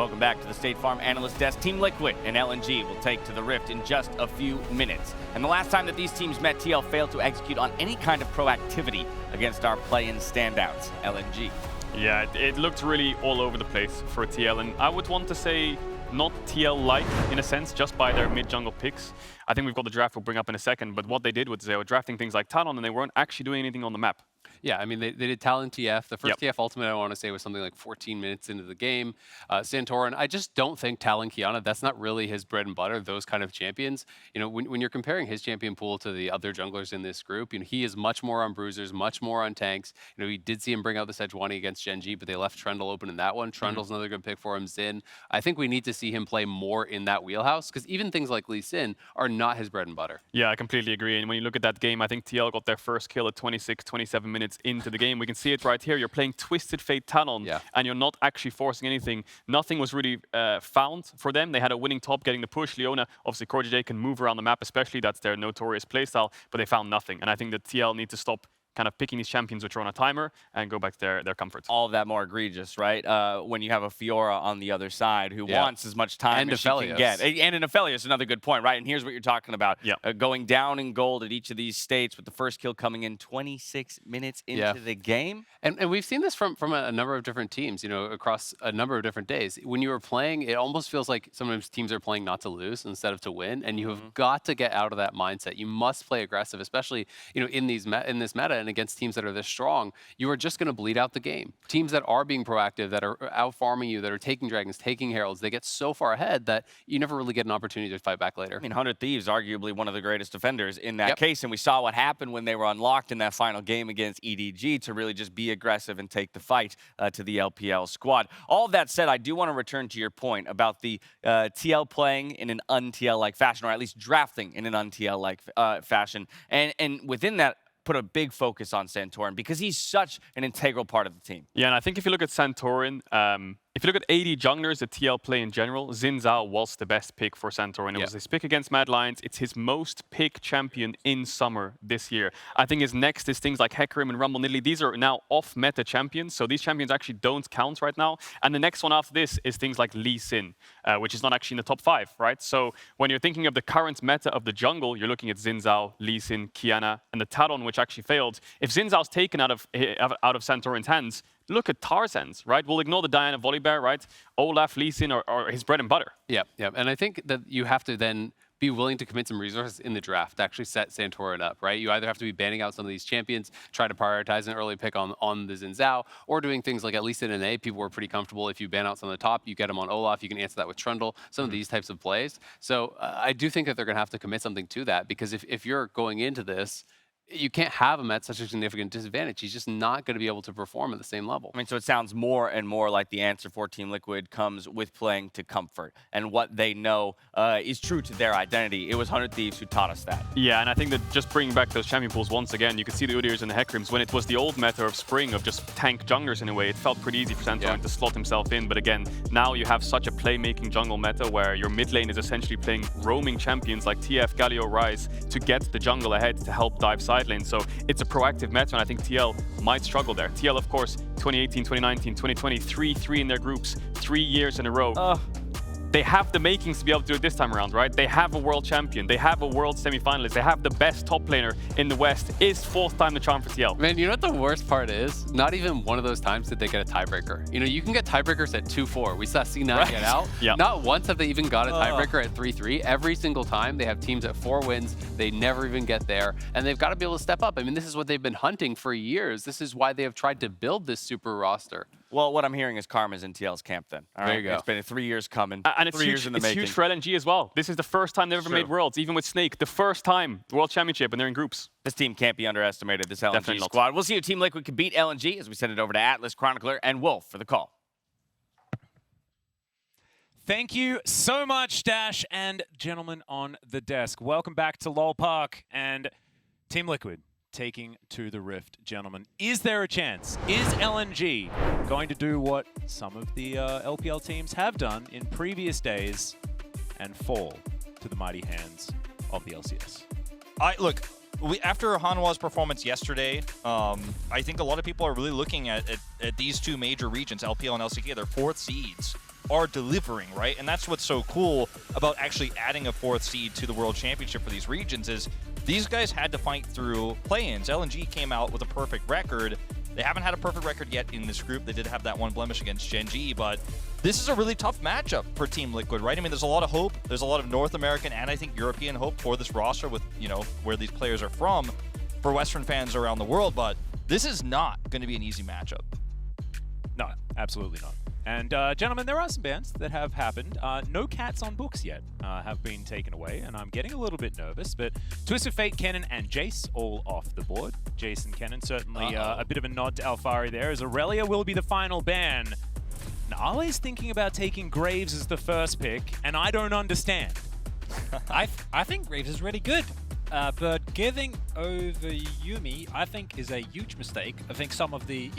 Welcome back to the State Farm Analyst Desk. Team Liquid and LNG will take to the Rift in just a few minutes. And the last time that these teams met, TL failed to execute on any kind of proactivity against our play-in standouts, LNG. Yeah, it looked really all over the place for TL, and I would want to say not TL-like in a sense, just by their mid-jungle picks. I think we've got the draft we'll bring up in a second, but what they did was they were drafting things like Talon, and they weren't actually doing anything on the map. Yeah, I mean, they did Talon TF. The first TF ultimate, I want to say, was something like 14 minutes into the game. Santorin, I just don't think Talon Kiana, that's not really his bread and butter, those kind of champions. You know, when you're comparing his champion pool to the other junglers in this group, you know, he is much more on bruisers, much more on tanks. You know, we did see him bring out the Sejuani against Genji, but they left Trundle open in that one. Trundle's another good pick for him. Xin, I think we need to see him play more in that wheelhouse, because even things like Lee Sin are not his bread and butter. Yeah, I completely agree. And when you look at that game, I think TL got their first kill at 26, 27 minutes into the game. We can see it right here. You're playing Twisted Fate Talon, and you're not actually forcing anything. Nothing was really found for them. They had a winning top getting the push. Leona, obviously CoreJJ can move around the map, especially. That's their notorious playstyle, but they found nothing. And I think that TL need to stop kind of picking these champions which are on a timer and go back to their comforts. All of that more egregious, right? When you have a Fiora on the other side who wants as much time as she can get. And an Aphelios, another good point, right? And here's what you're talking about. Going down in gold at each of these states with the first kill coming in 26 minutes into the game. And we've seen this from a number of different teams, you know, across a number of different days. When you were playing, it almost feels like sometimes teams are playing not to lose instead of to win, and you have got to get out of that mindset. You must play aggressive, especially, you know, in this meta and against teams that are this strong. You are just going to bleed out the game. Teams that are being proactive, that are out farming you, that are taking dragons, taking heralds, they get so far ahead that you never really get an opportunity to fight back later. I mean, 100 Thieves, arguably one of the greatest defenders in that case, and we saw what happened when they were unlocked in that final game against EDG to really just be aggressive and take the fight to the LPL squad. All of that said, I do want to return to your point about the TL playing in an un-TL-like fashion, or at least drafting in an un-TL-like fashion. And within that, put a big focus on Santorin because he's such an integral part of the team. Yeah, and I think if you look at Santorin, if you look at AD junglers, the TL play in general, Xin Zhao was the best pick for Santorin. It was his pick against Mad Lions. It's his most picked champion in summer this year. I think his next is things like Hecarim and Rumble Nidalee. These are now off-meta champions, so these champions actually don't count right now. And the next one after this is things like Lee Sin, which is not actually in the top 5, right? So when you're thinking of the current meta of the jungle, you're looking at Xin Zhao, Lee Sin, Kiana, and the Talon, which actually failed. If Xin Zhao's taken out of Santorin's hands, look at Tarzan's, right? We'll ignore the Diana Volibear, right? Olaf, Lee Sin are his bread and butter. Yeah. And I think that you have to then be willing to commit some resources in the draft to actually set Santorin up, right? You either have to be banning out some of these champions, try to prioritize an early pick on the Xin Zhao, or doing things like, at least in an A, people were pretty comfortable. If you ban out some of the top, you get them on Olaf, you can answer that with Trundle, some of these types of plays. So I do think that they're going to have to commit something to that, because if you're going into this, you can't have him at such a significant disadvantage. He's just not going to be able to perform at the same level. I mean, so it sounds more and more like the answer for Team Liquid comes with playing to comfort and what they know is true to their identity. It was 100 Thieves who taught us that. Yeah, and I think that just bringing back those champion pools once again, you can see the Udyrs and the Hecarims. When it was the old meta of Spring of just tank junglers in a way, it felt pretty easy for Santorin to slot himself in. But again, now you have such a playmaking jungle meta where your mid lane is essentially playing roaming champions like TF, Galio, Ryze to get the jungle ahead to help dive side lane. So it's a proactive meta, and I think TL might struggle there. TL, of course, 2018, 2019, 2020, 3-3 in their groups, 3 years in a row. They have the makings to be able to do it this time around, right? They have a world champion. They have a world semi-finalist. They have the best top laner in the West. Is 4th time the charm for TL. Man, you know what the worst part is? Not even one of those times did they get a tiebreaker. You know, you can get tiebreakers at 2-4. We saw C9 get out. Not once have they even got a tiebreaker at 3-3. Every single time they have teams at 4 wins. They never even get there. And they've got to be able to step up. I mean, this is what they've been hunting for years. This is why they have tried to build this super roster. Well, what I'm hearing is karma's in TL's camp then. All right? There you go. It's been 3 years coming. And it's 3 years in the making. Huge for LNG as well. This is the first time they've ever made Worlds, even with Snake. The first time World Championship, and they're in groups. This team can't be underestimated, this LNG squad. We'll see if Team Liquid can beat LNG as we send it over to Atlas, Chronicler, and Wolf for the call. Thank you so much, Dash and gentlemen on the desk. Welcome back to LOL Park and Team Liquid taking to the Rift, gentlemen. Is there a chance? Is LNG going to do what some of the LPL teams have done in previous days and fall to the mighty hands of the LCS? Look, after Hanwha's performance yesterday, I think a lot of people are really looking at these two major regions, LPL and LCK. They're 4th seeds. are delivering, right? And that's what's so cool about actually adding a 4th seed to the World Championship for these regions is these guys had to fight through play-ins. LNG came out with a perfect record. They haven't had a perfect record yet in this group. They did have that one blemish against Gen G, but this is a really tough matchup for Team Liquid, right? I mean, there's a lot of hope. There's a lot of North American and I think European hope for this roster with, you know, where these players are from for Western fans around the world, but this is not going to be an easy matchup. No, absolutely not. And gentlemen, there are some bans that have happened. No cats on books yet have been taken away, and I'm getting a little bit nervous, but Twist of Fate, Kennen, and Jace all off the board. Jace and Kennen certainly a bit of a nod to Alphari there, as Aurelia will be the final ban. Now, Ali's thinking about taking Graves as the first pick, and I don't understand. I think Graves is really good. But giving over Yuumi, I think, is a huge mistake. I think some of the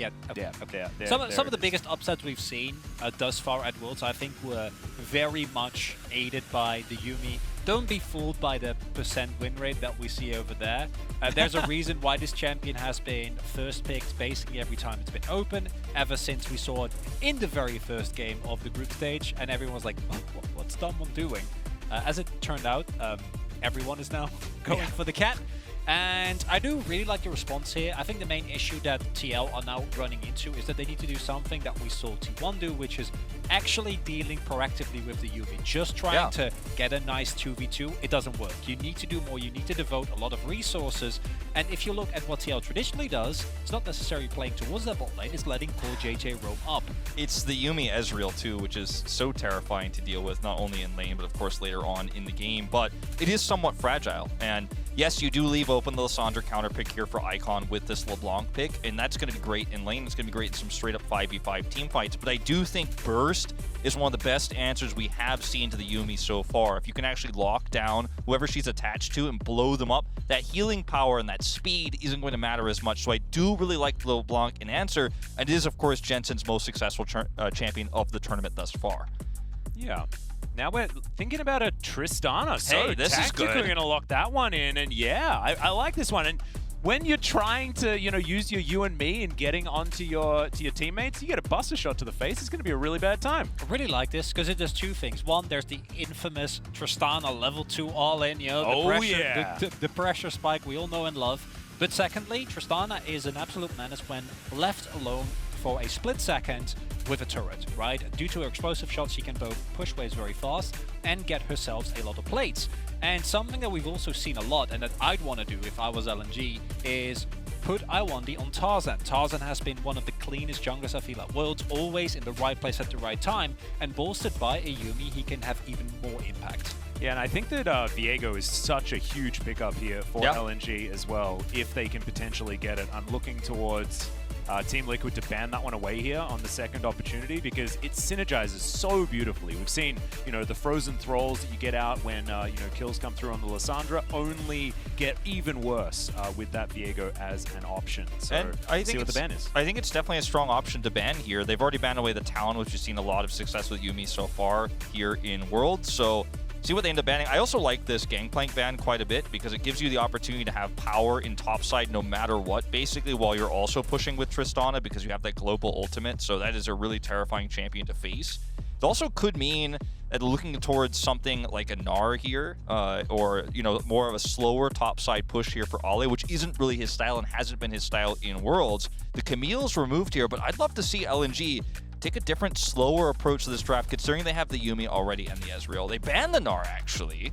some of the biggest upsets we've seen thus far at Worlds, I think, were very much aided by the Yuumi. Don't be fooled by the % win rate that we see over there. There's a reason why this champion has been first picked basically every time it's been open, ever since we saw it in the very first game of the group stage, and everyone was like, oh, what's Dumb doing? As it turned out, everyone is now going for the cat. And I do really like your response here. I think the main issue that TL are now running into is that they need to do something that we saw T1 do, which is actually dealing proactively with the Yuumi. Just trying to get a nice 2v2, it doesn't work. You need to do more, you need to devote a lot of resources. And if you look at what TL traditionally does, it's not necessarily playing towards that bot lane, it's letting CoreJJ roam up. It's the Yuumi Ezreal too, which is so terrifying to deal with, not only in lane, but of course later on in the game. But it is somewhat fragile. And yes, you do leave open the Lissandra counter pick here for Icon with this LeBlanc pick, and that's going to be great in lane. It's going to be great in some straight-up 5v5 team fights, but I do think Burst is one of the best answers we have seen to the Yuumi so far. If you can actually lock down whoever she's attached to and blow them up, that healing power and that speed isn't going to matter as much. So I do really like LeBlanc in answer, and it is, of course, Jensen's most successful champion of the tournament thus far. Yeah. Now we're thinking about a Tristana. So hey, this is good. We're going to lock that one in, and yeah, I like this one. And when you're trying to, you know, use your you and me and getting onto your teammates, you get a buster shot to the face. It's going to be a really bad time. I really like this because it does two things. One, there's the infamous Tristana level 2 all-in, you know, the pressure spike we all know and love. But secondly, Tristana is an absolute menace when left alone for a split second with a turret, right? Due to her explosive shots, she can both push waves very fast and get herself a lot of plates. And something that we've also seen a lot, and that I'd want to do if I was LNG, is put Iwandy on Tarzan. Tarzan has been one of the cleanest junglers I feel at Worlds, always in the right place at the right time, and bolstered by a Yuumi, he can have even more impact. Yeah, and I think that Viego is such a huge pickup here for LNG as well, if they can potentially get it. I'm looking towards Team Liquid to ban that one away here on the second opportunity because it synergizes so beautifully. We've seen, you know, the frozen thralls that you get out when, you know, kills come through on the Lissandra only get even worse with that Viego as an option. So and I think see what the ban is. I think it's definitely a strong option to ban here. They've already banned away the Talon, which has seen a lot of success with Yuumi so far here in Worlds. So see what they end up banning. I also like this Gangplank ban quite a bit because it gives you the opportunity to have power in topside no matter what, basically, while you're also pushing with Tristana because you have that global ultimate. So that is a really terrifying champion to face. It also could mean that looking towards something like a Gnar here, or, you know, more of a slower topside push here for Ale, which isn't really his style and hasn't been his style in Worlds. The Camille's removed here, but I'd love to see LNG take a different, slower approach to this draft, considering they have the Yuumi already and the Ezreal. They banned the Gnar, actually.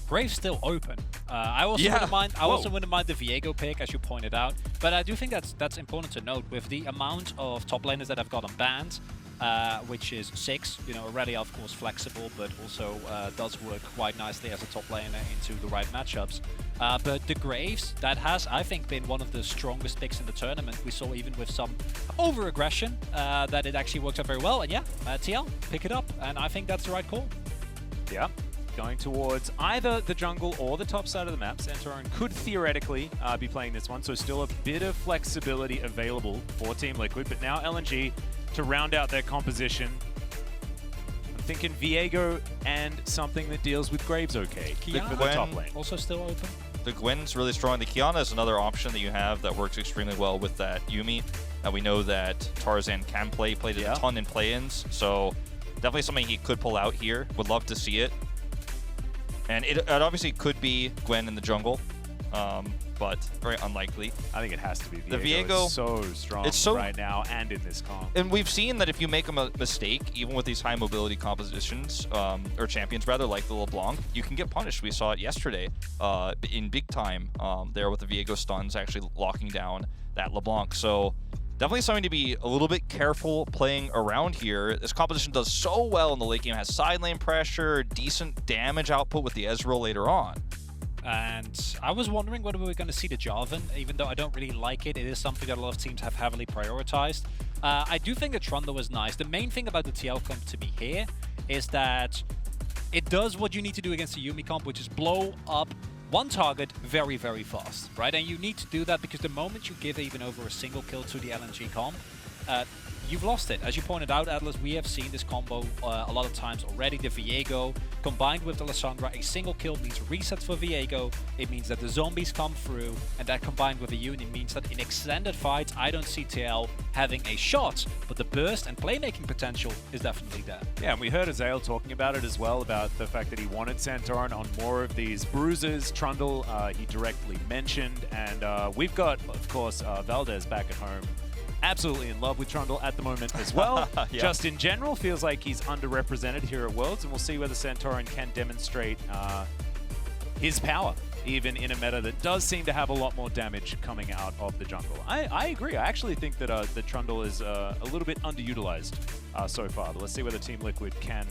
Graves still open. I also wouldn't mind. I also wouldn't mind the Viego pick, as you pointed out. But I do think that's important to note with the amount of top laners that have gotten banned, which is 6. You know, Aurelia, of course, flexible, but also does work quite nicely as a top laner into the right matchups. But the Graves, that has, I think, been one of the strongest picks in the tournament. We saw even with some over-aggression that it actually works out very well. And yeah, TL, pick it up. And I think that's the right call. Yeah. Going towards either the jungle or the top side of the map. Santorin could theoretically be playing this one, so still a bit of flexibility available for Team Liquid. But now LNG to round out their composition. I'm thinking Viego and something that deals with Graves okay. Kiana for the top lane. Also still open. The Gwen's really strong. The Kiana is another option that you have that works extremely well with that Yuumi. We know that Tarzan can played it a ton in play-ins, so Definitely something he could pull out here. Would love to see it. And it obviously could be Gwen in the jungle, but very unlikely. I think it has to be Viego. The Viego is so strong right now and in this comp. And we've seen that if you make a mistake, even with these high mobility compositions, or champions rather, like the LeBlanc, you can get punished. We saw it yesterday in big time there with the Viego stuns actually locking down that LeBlanc. So definitely something to be a little bit careful playing around here. This composition does so well in the late game. Has side lane pressure, decent damage output with the Ezreal later on. And I was wondering whether we were going to see the Jarvan, even though I don't really like it. It is something that a lot of teams have heavily prioritized. I do think the Trundle was nice. The main thing about the TL comp to me here is that it does what you need to do against the Yuumi comp, which is blow up one target very, very fast, right? And you need to do that because the moment you give even over a single kill to the LNG comp, you've lost it. As you pointed out, Atlas, we have seen this combo a lot of times already. The Viego combined with the Lissandra, a single kill means resets for Viego. It means that the zombies come through, and that combined with the Yuumi means that in extended fights, I don't see TL having a shot, but the burst and playmaking potential is definitely there. Yeah, and we heard Ezreal talking about it as well, about the fact that he wanted Santorin on more of these bruises. Trundle, he directly mentioned, and we've got, of course, Valdez back at home. Absolutely in love with Trundle at the moment as well. Yeah. Just in general, feels like he's underrepresented here at Worlds, and we'll see whether Santorin can demonstrate his power, even in a meta that does seem to have a lot more damage coming out of the jungle. I agree. I actually think that the Trundle is a little bit underutilized so far. But let's see whether Team Liquid can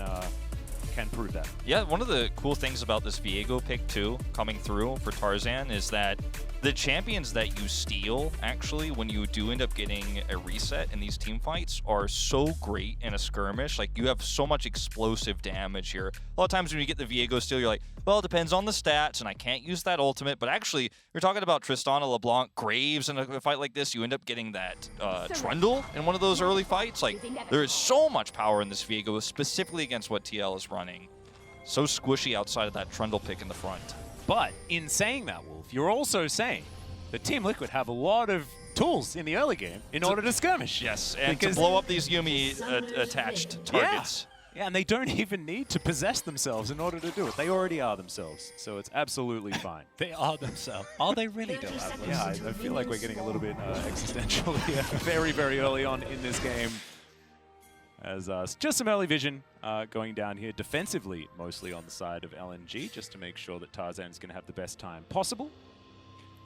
prove that. Yeah, one of the cool things about this Viego pick too, coming through for Tarzan, is that the champions that you steal, actually, when you do end up getting a reset in these team fights, are so great in a skirmish. Like, you have so much explosive damage here. A lot of times when you get the Viego steal, you're like, well, it depends on the stats, and I can't use that ultimate. But actually, you're talking about Tristana, LeBlanc, Graves, in a fight like this, you end up getting that Trundle in one of those early fights. Like, there is so much power in this Viego, specifically against what TL is running. So squishy outside of that Trundle pick in the front. But in saying that, Wolf, you're also saying that Team Liquid have a lot of tools in the early game in order to skirmish. Yes, and to blow up these Yuumi attached targets. Yeah, and they don't even need to possess themselves in order to do it. They already are themselves, so it's absolutely fine. They are themselves. Are they really though, Atlas? Yeah, I feel like we're getting a little bit existential here very, very early on in this game. As just some early vision going down here defensively, mostly on the side of LNG, just to make sure that Tarzan's going to have the best time possible.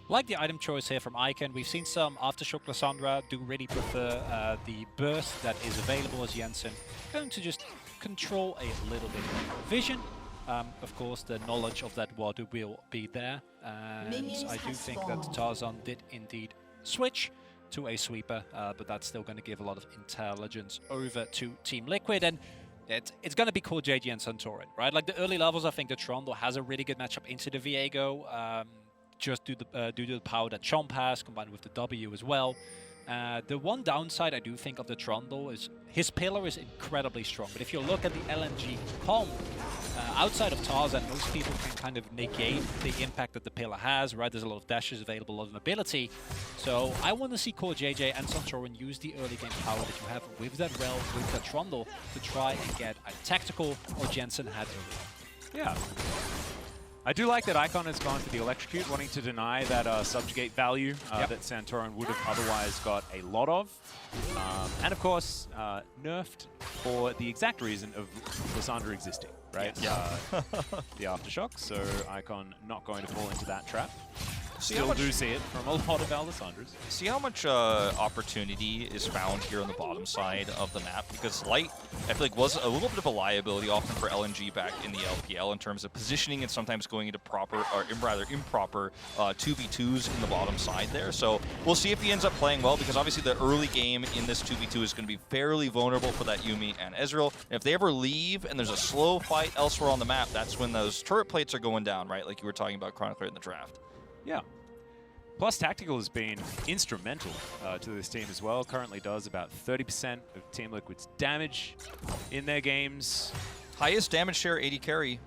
Like the item choice here from Icon, we've seen some Aftershock Lissandra do really prefer the burst that is available as Jensen. Going to just control a little bit of vision. Of course, the knowledge of that water will be there. And I do think that Tarzan did indeed switch to a sweeper, but that's still going to give a lot of intelligence over to Team Liquid, and it's going to be CoreJJ and Santorin, right? Like the early levels, I think the Trundle has a really good matchup into the Viego, just due to the power that Chomp has, combined with the W as well. The one downside I do think of the Trundle is his pillar is incredibly strong, but if you look at the LNG comp, outside of Tarzan, most people can kind of negate the impact that the pillar has, right? There's a lot of dashes available, a lot of mobility. So I want to see CoreJJ and Santorin use the early game power that you have with that Rell, with that Trundle, to try and get a tactical or Jensen had earlier. Yeah. I do like that Icon has gone for the Electrocute, wanting to deny that subjugate value that Santorin would have otherwise got a lot of. And of course, nerfed for the exact reason of Lissandra existing, right? Yes. The Aftershock, so Icon not going to fall into that trap. Still do see it from a lot of our Lissandras. See how much opportunity is found here on the bottom side of the map, because Light, I feel like, was a little bit of a liability often for LNG back in the LPL in terms of positioning and sometimes going into proper, or rather improper 2v2s in the bottom side there. So we'll see if he ends up playing well, because obviously the early game in this 2v2 is going to be fairly vulnerable for that Yuumi and Ezreal. And if they ever leave and there's a slow fight elsewhere on the map, that's when those turret plates are going down, right? Like you were talking about Chronicler in the draft. Yeah. Plus, Tactical has been instrumental to this team as well. Currently does about 30% of Team Liquid's damage in their games. Highest damage share AD carry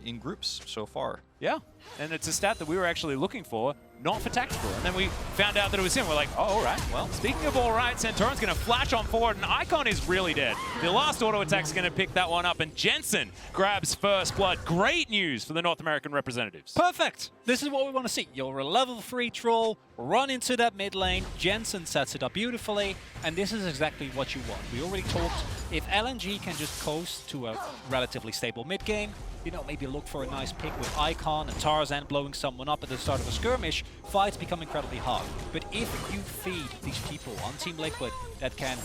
in groups so far. Yeah, and it's a stat that we were actually looking for not for Tactical. And then we found out that it was him. We're like, oh, all right. Well, speaking of all right, Santorin's going to flash on forward, and Icon is really dead. The last auto attack's going to pick that one up, and Jensen grabs first blood. Great news for the North American representatives. Perfect. This is what we want to see. You're a level 3 troll, run into that mid lane. Jensen sets it up beautifully, and this is exactly what you want. We already talked, if LNG can just coast to a relatively stable mid game, you know, maybe look for a nice pick with Icon and Tarzan blowing someone up at the start of a skirmish, fights become incredibly hard. But if you feed these people on Team Liquid that can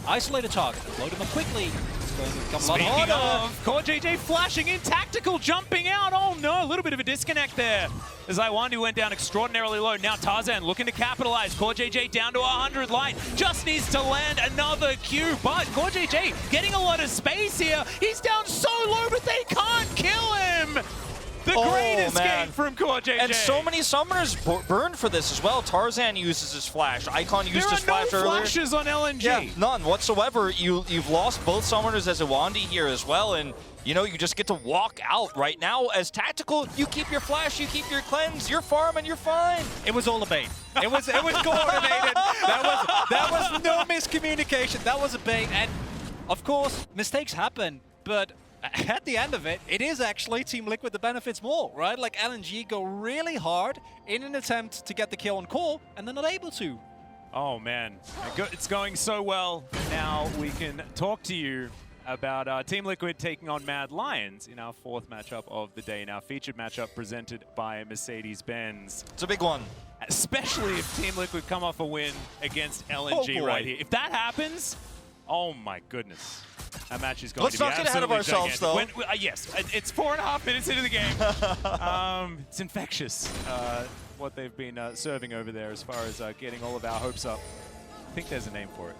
isolate a target, load them up quickly, it's going to become a lot Speaking harder. of, CoreJJ flashing in, Tactical jumping out. Oh no, a little bit of a disconnect there. As Iwandy went down extraordinarily low. Now Tarzan looking to capitalize. CoreJJ down to 100 light. Just needs to land another Q. But CoreJJ getting a lot of space here. He's down so low, but they can't kill him. The great escape from CoreJJ. And so many summoners burned for this as well. Tarzan uses his flash. Icon used his flash earlier. There are no flashes on LNG. Yeah, none whatsoever. You've lost both summoners as Iwandy here as well, and you know, you just get to walk out right now. As Tactical, you keep your flash, you keep your cleanse, you're farm, and you're fine. It was all a bait. It was coordinated. That was no miscommunication. That was a bait. And of course, mistakes happen, but at the end of it, it is actually Team Liquid that benefits more, right? Like LNG go really hard in an attempt to get the kill on Core, and they're not able to. Oh man, it's going so well. Now we can talk to you about Team Liquid taking on Mad Lions in our 4th matchup of the day, in our featured matchup presented by Mercedes-Benz. It's a big one. Especially if Team Liquid come off a win against LNG right here. If that happens, oh my goodness. That match is going to be Let's not get ahead of ourselves, gigantic. though. Yes, it's 4.5 minutes into the game. It's infectious what they've been serving over there as far as getting all of our hopes up. I think there's a name for it.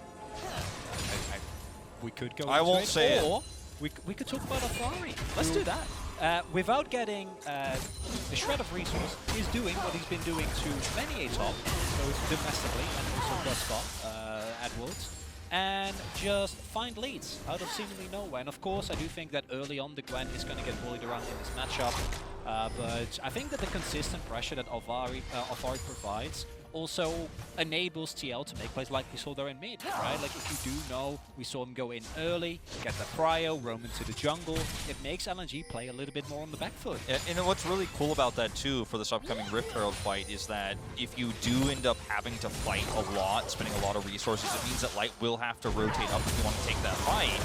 We could go I into won't it, say it. or we could talk about Alphari. Let's do that. Without getting the shred of resource, he's doing what he's been doing to many a top, both domestically and also thus far at Worlds, and just find leads out of seemingly nowhere. And of course, I do think that early on the Gwen is going to get bullied around in this matchup, but I think that the consistent pressure that Alphari provides also enables TL to make plays like we saw there in mid, right? Like if you do know, we saw him go in early, get the prio, roam into the jungle, it makes LNG play a little bit more on the back foot. And what's really cool about that too for this upcoming Rift Herald fight is that if you do end up having to fight a lot, spending a lot of resources, it means that Light will have to rotate up if you want to take that fight.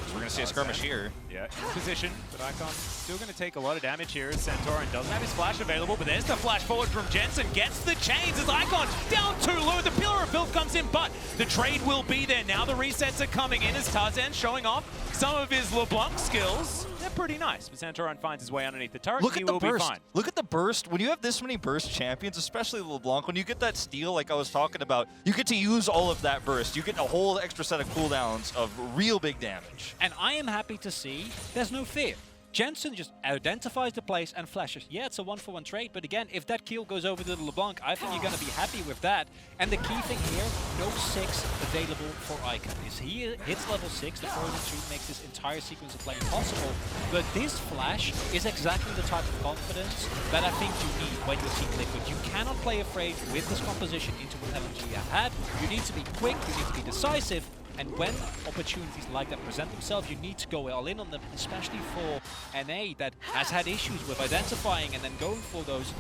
So we're going to see a skirmish here. Yeah, in position, but Icon still going to take a lot of damage here as Santorin doesn't have his flash available, but there's the flash forward from Jensen, gets the chains as Icon down too low, the Pillar of Filth comes in, but the trade will be there. Now the resets are coming in as Tarzan showing off some of his LeBlanc skills. They're pretty nice, but Santorin finds his way underneath the turret. Look he at the will burst. Be fine. Look at the burst. When you have this many burst champions, especially LeBlanc, when you get that steal like I was talking about, you get to use all of that burst. You get a whole extra set of cooldowns of real big damage. And I am happy to see there's no fear. Jensen just identifies the place and flashes. Yeah, it's a 1-for-1 trade, but again, if that kill goes over to the LeBlanc, I think you're going to be happy with that. And the key thing here, no 6 available for Icon. If he hits level 6, the Fortitude makes this entire sequence of play impossible. But this flash is exactly the type of confidence that I think you need when you're Team Liquid. You cannot play afraid with this composition into what LNG have had. You need to be quick, you need to be decisive, and when opportunities like that present themselves, you need to go all in on them, especially for NA that has had issues with identifying and then going for those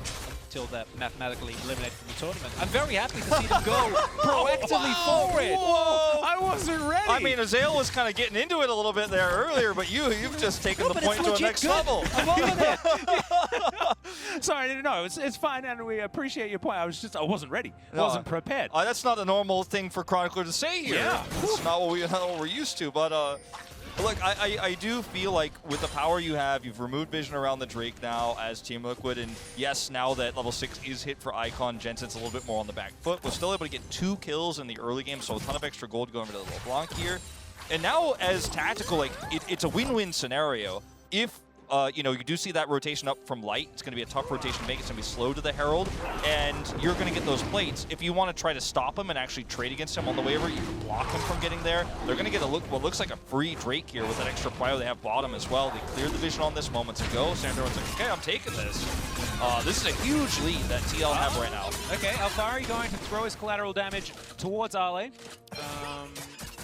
until they're mathematically eliminated from the tournament. I'm very happy to see them go proactively for it. Whoa, I wasn't ready. I mean, Ezreal was kind of getting into it a little bit there earlier, but you've just taken the point to a next level. I'm loving it. Sorry, I didn't know. It's fine, and we appreciate your point. I wasn't ready. I wasn't prepared. That's not a normal thing for Chronicler to say here. Yeah. It's not what we're used to, but look, I do feel like with the power you have, you've removed vision around the Drake now as Team Liquid, and yes, now that level 6 is hit for Icon, Jensen's a little bit more on the back foot. We're still able to get 2 kills in the early game, so a ton of extra gold going to the LeBlanc here. And now as Tactical, like, it's a win-win scenario. If you know, you do see that rotation up from light. It's going to be a tough rotation to make. It's going to be slow to the Herald, and you're going to get those plates. If you want to try to stop him and actually trade against him on the way over, you can block him from getting there. They're going to get what looks like a free Drake here with that extra plyo. They have bottom as well. They cleared the vision on this moments ago. Santorin's like, okay, I'm taking this. This is a huge lead that TL have right now. Okay, Alphari going to throw his collateral damage towards Ale.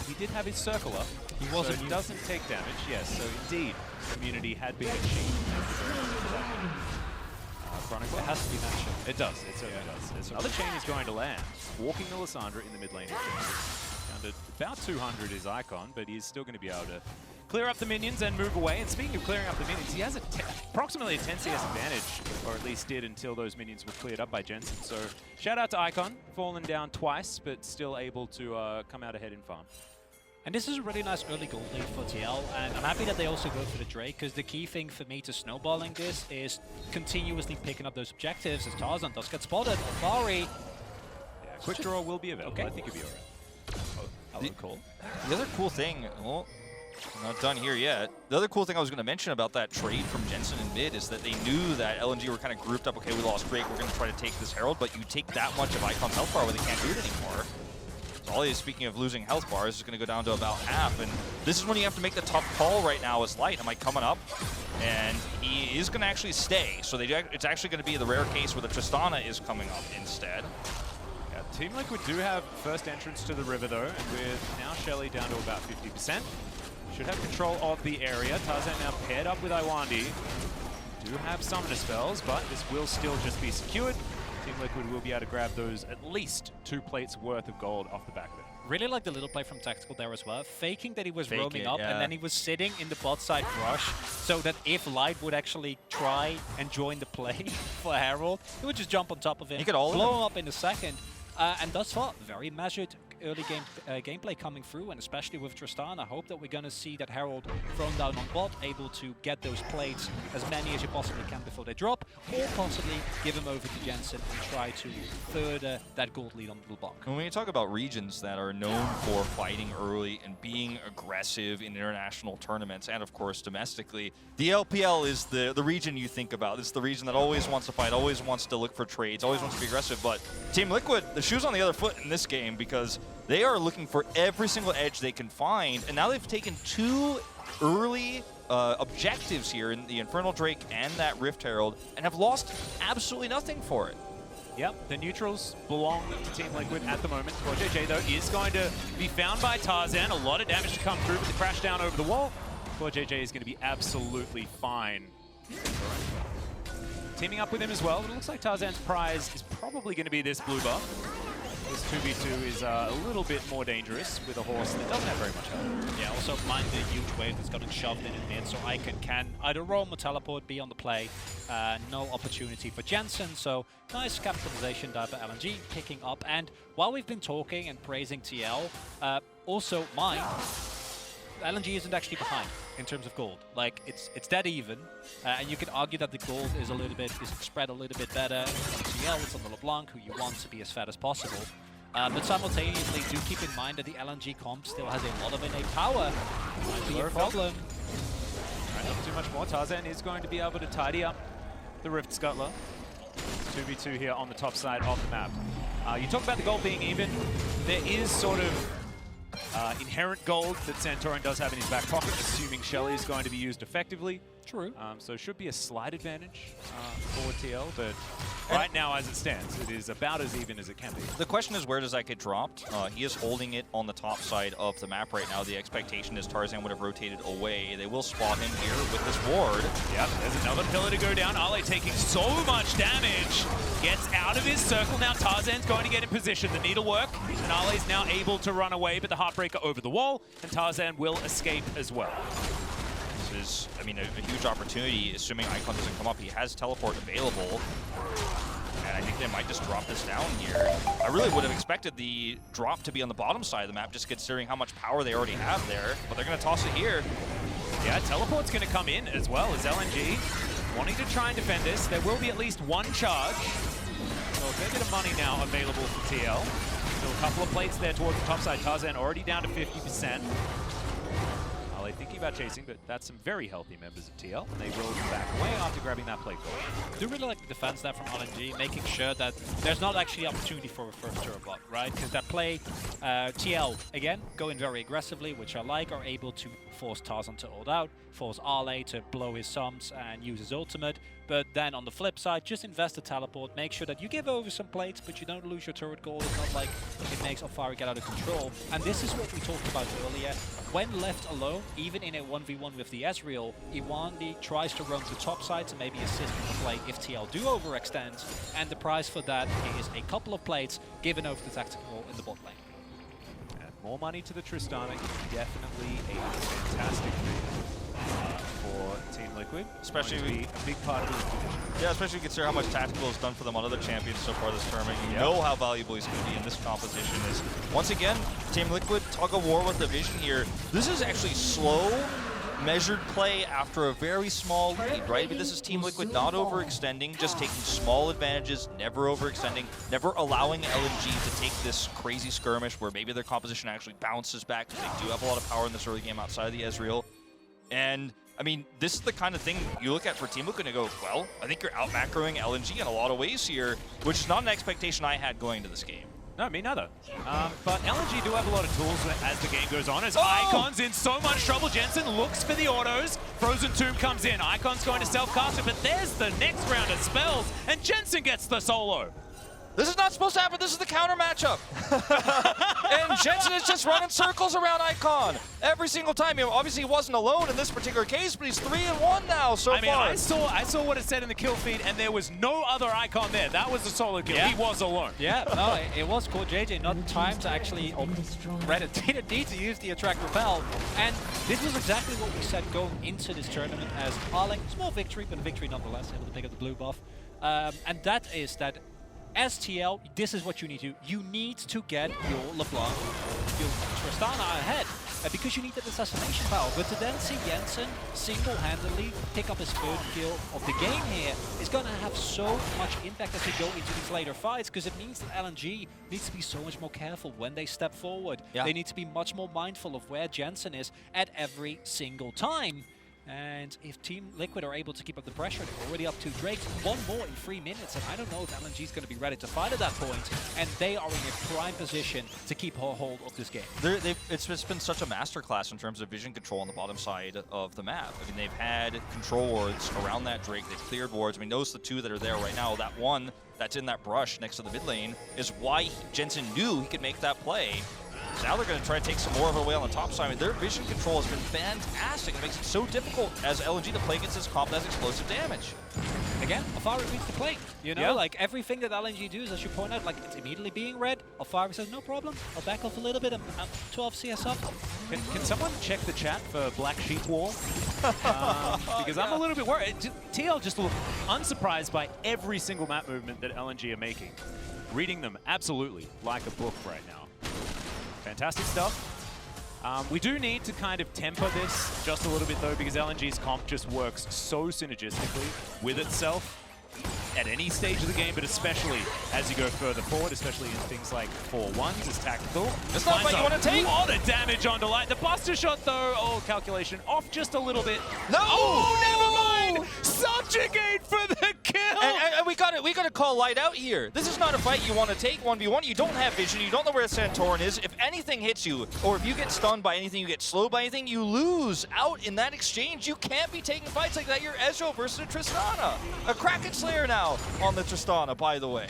He did have his circle up. He wasn't. So he doesn't take damage. Yes, so indeed, immunity had been achieved. Chronicle. It has to be mentioned. It does. It certainly does. Another chain is going to land. Walking the Lissandra in the mid lane. Down to about 200 is Icon, but he's still going to be able to clear up the minions and move away. And speaking of clearing up the minions, he has approximately a 10 CS advantage, or at least did until those minions were cleared up by Jensen. So shout out to Icon, fallen down twice, but still able to come out ahead in farm. And this is a really nice early gold lead for TL, and I'm happy that they also go for the Drake, because the key thing for me to snowballing this is continuously picking up those objectives, as Tarzan does get spotted. Alphari. Yeah, quick draw will be available. Okay. I think it'll be alright. Call. The other cool thing, well, not done here yet. The other cool thing I was going to mention about that trade from Jensen in mid is that they knew that LNG were kind of grouped up. Okay, we lost Drake, we're going to try to take this Herald, but you take that much of Icon's health bar where they can't do it anymore. Ollie, speaking of losing health bars, is going to go down to about half, and this is when you have to make the tough call right now as Light. Am I coming up? And he is going to actually stay, so it's actually going to be the rare case where the Tristana is coming up instead. Yeah, Team Liquid do have first entrance to the river, though, and with now Shelly down to about 50%. Should have control of the area. Tarzan now paired up with Iwandy. Do have summoner spells, but this will still just be secured. Team Liquid will be able to grab those at least 2 plates worth of gold off the back of it. Really like the little play from Tactical there as well, faking that he was roaming up, and then he was sitting in the bot side rush, so that if Light would actually try and join the play for Herald, he would just jump on top of him, blow him up in a second. And thus far, very measured early game gameplay coming through, and especially with Tristana. I hope that we're going to see that Herald thrown down on bot, able to get those plates, as many as you possibly can before they drop, or possibly give them over to Jensen and try to further that gold lead on LeBlanc. When you talk about regions that are known for fighting early and being aggressive in international tournaments, and of course domestically, the LPL is the region you think about. It's the region that always wants to fight, always wants to look for trades, always wants to be aggressive. But Team Liquid, the shoe's on the other foot in this game, because they are looking for every single edge they can find, and now they've taken 2 early objectives here in the Infernal Drake and that Rift Herald, and have lost absolutely nothing for it. Yep, the neutrals belong to Team Liquid at the moment. CoreJJ, though, is going to be found by Tarzan. A lot of damage to come through, but the crash down over the wall. CoreJJ is going to be absolutely fine. Teaming up with him as well, but it looks like Tarzan's prize is probably going to be this blue buff. This 2v2 is a little bit more dangerous with a horse that doesn't have very much health. Yeah, also mind the huge wave that's gotten shoved in mid, so Icon can either roam or teleport, be on the play. No opportunity for Jensen, so nice capitalization there by LNG, picking up. And while we've been talking and praising TL, also mind, LNG isn't actually behind in terms of gold. Like, it's dead even, and you could argue that the gold is spread a little bit better. It's on TL, it's on the LeBlanc, who you want to be as fat as possible. But simultaneously, do keep in mind that the LNG comp still has a lot of innate power. Might be a problem. Right, not too much more. Tarzan is going to be able to tidy up the Rift Scuttler. 2v2 here on the top side of the map. You talk about the gold being even. There is sort of inherent gold that Santorin does have in his back pocket, assuming Shelly is going to be used effectively. True. So it should be a slight advantage for TL, but right now as it stands, it is about as even as it can be. The question is, where does that get dropped? He is holding it on the top side of the map right now. The expectation is Tarzan would have rotated away. They will spot him here with this ward. Yep, there's another pillar to go down. Ale taking so much damage. Gets out of his circle. Now Tarzan's going to get in position. The needlework, and Ale's now able to run away, but the Heartbreaker over the wall, and Tarzan will escape as well. This is, I mean, a huge opportunity, assuming Icon doesn't come up. He has teleport available, and I think they might just drop this down here. I really would have expected the drop to be on the bottom side of the map, just considering how much power they already have there, but they're going to toss it here. Yeah, teleport's going to come in as well as LNG. Wanting to try and defend this. There will be at least 1 charge. So a fair bit of money now available for TL. Still a couple of plates there towards the top side. Tarzan already down to 50%. LA thinking about chasing, but that's some very healthy members of TL, and they will back away after grabbing that play goal. I do really like the defense there from LNG, making sure that there's not actually opportunity for a first turret bot, right? Because that play, TL, again, going very aggressively, which I like, are able to force Tarzan to ult out, force RLA to blow his sums and use his ultimate, but then on the flip side, just invest the teleport, make sure that you give over some plates, but you don't lose your turret goal. It's not like it makes Alphari get out of control. And this is what we talked about earlier. When left alone, even in a 1v1 with the Ezreal, Iwandy tries to roam to top side to maybe assist in the play if TL do overextend, and the price for that is a couple of plates given over the tactical in the bot lane. And more money to the Tristana is definitely a fantastic thing for Team Liquid. Especially going to be a big part of this division. Yeah, especially consider how much tactical is done for them on other champions so far this tournament. You know how valuable he's going to be in this composition. Is once again, Team Liquid tug of war with the vision here. This is actually slow, measured play after a very small lead, right? But this is Team Liquid not overextending, just taking small advantages, never overextending, never allowing LNG to take this crazy skirmish where maybe their composition actually bounces back because they do have a lot of power in this early game outside of the Ezreal. And I mean, this is the kind of thing you look at for Team Liquid and go, well, I think you're out-macroing LNG in a lot of ways here, which is not an expectation I had going into this game. No, me neither. But LNG do have a lot of tools as the game goes on. As Icon's in so much trouble, Jensen looks for the autos. Frozen Tomb comes in. Icon's going to self-cast it, but there's the next round of spells, and Jensen gets the solo. This is not supposed to happen. This is the counter matchup. And Jensen is just running circles around Icon every single time. You know, obviously, he wasn't alone in this particular case, but he's 3-1 now so far. I saw what it said in the kill feed, and there was no other Icon there. That was a solo kill. Yeah. He was alone. Yeah, no, it was CoreJJ, not time to actually Reddit didn't need to use the attract repel. And this was exactly what we said going into this tournament as Arling, small victory, but a victory nonetheless, able to pick up the blue buff. And that is that as TL, this is what you need to do. You need to get your LeBlanc, your Tristana ahead, because you need that assassination power. But to then see Jensen single-handedly pick up his third kill of the game here is going to have so much impact as we go into these later fights, because it means that LNG needs to be so much more careful when they step forward. Yeah. They need to be much more mindful of where Jensen is at every single time. And if Team Liquid are able to keep up the pressure, they're already up 2 Drakes, one more in 3 minutes, and I don't know if LNG is going to be ready to fight at that point, and they are in a prime position to keep hold of this game. It's just been such a masterclass in terms of vision control on the bottom side of the map. I mean, they've had control wards around that Drake, they've cleared wards. I mean, those are the 2 that are there right now. That one that's in that brush next to the mid lane is why Jensen knew he could make that play. So now they're going to try to take some more of it away on the top side. I mean, their vision control has been fantastic. It makes it so difficult as LNG to play against this comp that has explosive damage. Again, Alphari reads the plate. You know, like everything that LNG does, as you point out, like it's immediately being read. Alphari says, no problem, I'll back off a little bit. I'm 12 CS up. Can someone check the chat for Black Sheep Wall? Because I'm a little bit worried. TL just look unsurprised by every single map movement that LNG are making. Reading them absolutely like a book right now. Fantastic stuff. We do need to kind of temper this just a little bit though, because LNG's comp just works so synergistically with itself at any stage of the game, but especially as you go further forward, especially in things like 4-1s as tactical. It's not what you want to take. A lot of damage on Delight. The Buster Shot though, calculation off just a little bit. No! Oh, never mind! Subjugate for the kill! And we got to call Light out here. This is not a fight you want to take 1v1. You don't have vision. You don't know where Santorin is. If anything hits you, or if you get stunned by anything, you get slowed by anything, you lose out in that exchange. You can't be taking fights like that. You're Ezreal versus a Tristana. A Kraken Slayer now on the Tristana, by the way.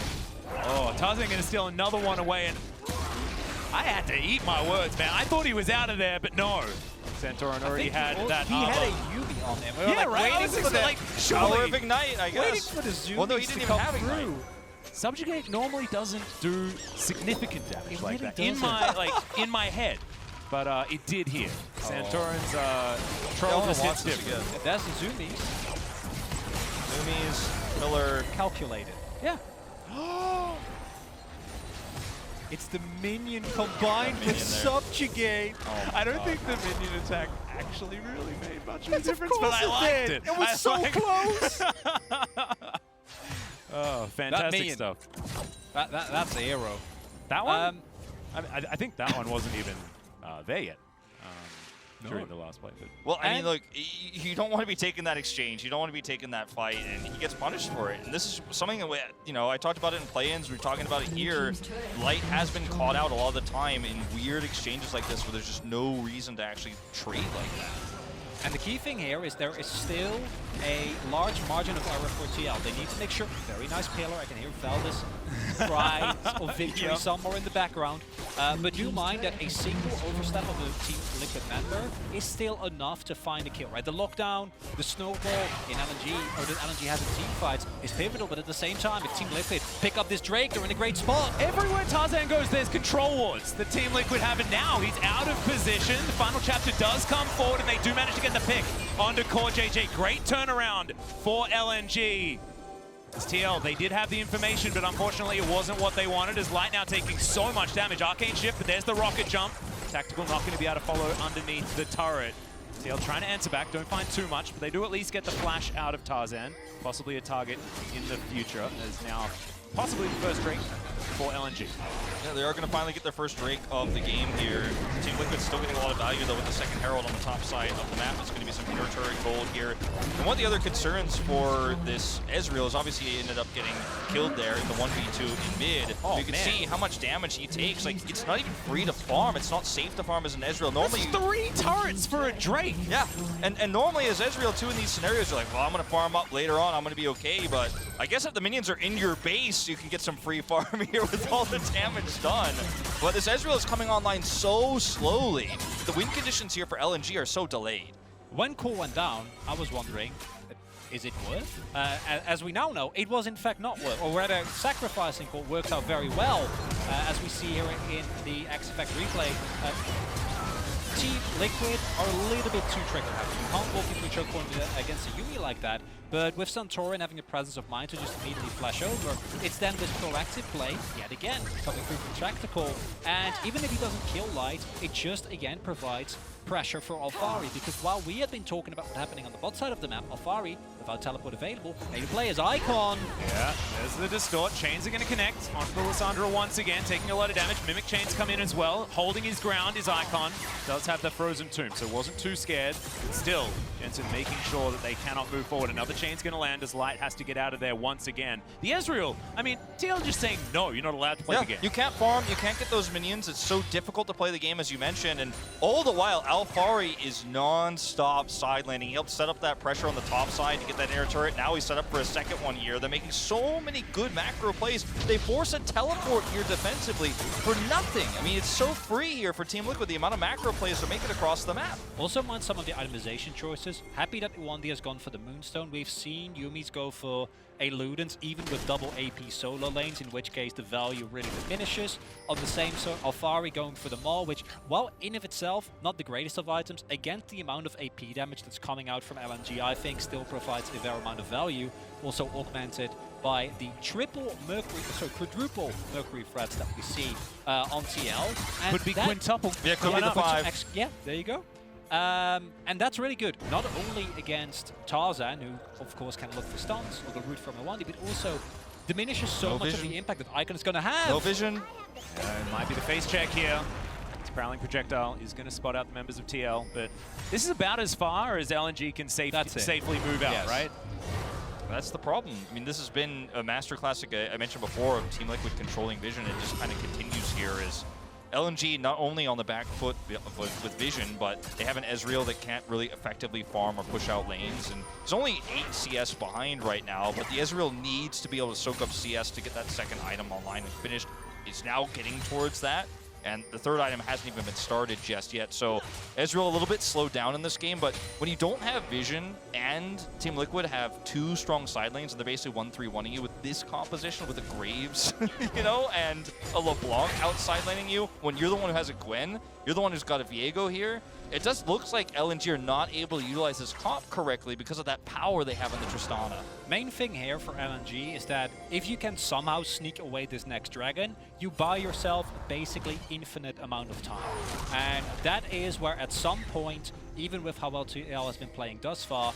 Oh, Tarzan going to steal another one away, and I had to eat my words, man. I thought he was out of there, but no. Santorin already had that He had a Yuumi on him. We were yeah, like right. waiting for the Power of Ignite, I guess. waiting for the Zoomies well, no, he didn't even have through. Ignite. Subjugate normally doesn't do significant damage It like really that in my head, but it did here. Santorin's troll just hits different. That's the Zoomies. Zoomies, Pillar. Calculated. Yeah. It's the minion combined with Subjugate. Oh I don't God. think the minion attack actually really made much of a difference, but I liked it. It was so close. Oh, fantastic minion. stuff. That's the hero. That one? I think that one wasn't even there yet. during the last play. But well, I mean, look, you don't want to be taking that exchange. You don't want to be taking that fight, and he gets punished for it. And this is something that, I talked about it in play-ins. We're talking about it here. Light has been caught out a lot of the time in weird exchanges like this where there's just no reason to actually trade like that. And the key thing here is there is still a large margin of error for TL. They need to make sure, very nice pillar, I can hear Valdez cries of victory somewhere in the background. But do mind that a single overstep of a Team Liquid member is still enough to find a kill, right? The lockdown, the snowball in LNG, or that LNG has in team fights, is pivotal, but at the same time, if Team Liquid pick up this Drake, they're in a great spot. everywhere Tarzan goes, there's control wards. The Team Liquid have it now. He's out of position. The final chapter does come forward, and they do manage to get the pick onto CoreJJ. Great turnaround for LNG. As TL, they did have the information, but unfortunately it wasn't what they wanted, as Light now taking so much damage. Arcane shift, but there's the rocket jump. Tactical not going to be able to follow underneath the turret. TL trying to answer back, don't find too much, but they do at least get the flash out of Tarzan. Possibly a target in the future, as now possibly the first Drake for LNG. Yeah, they are going to finally get their first Drake of the game here. Team Liquid's still getting a lot of value, though, with the second Herald on the top side of the map. It's going to be some inner turret gold here. And one of the other concerns for this Ezreal is obviously he ended up getting killed there in the 1v2 in mid. Oh, you can see how much damage he takes. Like, it's not even free to farm. It's not safe to farm as an Ezreal. Normally, That's 3 turrets for a Drake. Yeah, and normally as Ezreal too in these scenarios, you're like, well, I'm going to farm up later on. I'm going to be okay. But I guess if the minions are in your base, you can get some free farm here with all the damage done. But this Ezreal is coming online so slowly. The win conditions here for LNG are so delayed. When Core went down, I was wondering, is it worth? As we now know, it was in fact not worth, or rather sacrificing Core worked out very well, as we see here in the X Effect replay. Team Liquid are a little bit too tricky. You can't walk into a choke point against a Yuumi like that, but with Santorin having the presence of mind to just immediately flash over, it's then this proactive play, yet again, coming through from Tactical, and even if he doesn't kill Light, it just again provides pressure for Alphari, because while we had been talking about what's happening on the bot side of the map, Alphari, without teleport available, made a play as Icon. Yeah, there's the distort. Chains are going to connect onto the Lissandra once again, taking a lot of damage. Mimic Chains come in as well. Holding his ground is Icon. Does have the Frozen Tomb, so wasn't too scared. But still, Jensen making sure that they cannot move forward. Another Chain's going to land as Light has to get out of there once again. The Ezreal, I mean, TL just saying, no, you're not allowed to play the game. You can't farm, you can't get those minions. It's so difficult to play the game, as you mentioned. And all the while, Alphari is non-stop side laning. He helped set up that pressure on the top side to get that air turret. Now he's set up for a second one here. They're making so many good macro plays. They force a teleport here defensively for nothing. I mean, it's so free here for Team Liquid, the amount of macro plays they're making across the map. Also mind some of the itemization choices. Happy that Iwandy has gone for the Moonstone. We've seen Yuumi's go for a Ludens, even with double AP solo lanes, in which case the value really diminishes. On the same sort, Alphari going for the Maul, which, while in of itself, not the greatest of items, against the amount of AP damage that's coming out from LNG, I think still provides a fair amount of value. Also augmented by the quadruple Mercury threats that we see on TL. And Could be quintuple. Yeah, could be the 5. Yeah, there you go. And that's really good, not only against Tarzan, who of course can look for stuns or the root from Iwandy, but also diminishes so much of the impact that Icon is going to have. No vision. It might be the face check here. This Prowling Projectile is going to spot out the members of TL, but this is about as far as LNG can safely move out, right? That's the problem. I mean, this has been a masterclass, like I mentioned before, of Team Liquid controlling vision. It just kind of continues here as LNG not only on the back foot with vision, but they have an Ezreal that can't really effectively farm or push out lanes. And he's only 8 CS behind right now, but the Ezreal needs to be able to soak up CS to get that second item online and finished. He's now getting towards that. And the third item hasn't even been started just yet. So Ezreal a little bit slowed down in this game, but when you don't have vision and Team Liquid have 2 strong side lanes and they're basically 1-3-1ing you with this composition with a Graves, you know, and a LeBlanc outside laning you, when you're the one who has a Gwen, you're the one who's got a Viego here, it just looks like LNG are not able to utilize this comp correctly because of that power they have in the Tristana. Main thing here for LNG is that if you can somehow sneak away this next dragon, you buy yourself basically infinite amount of time. And that is where at some point, even with how well TL has been playing thus far,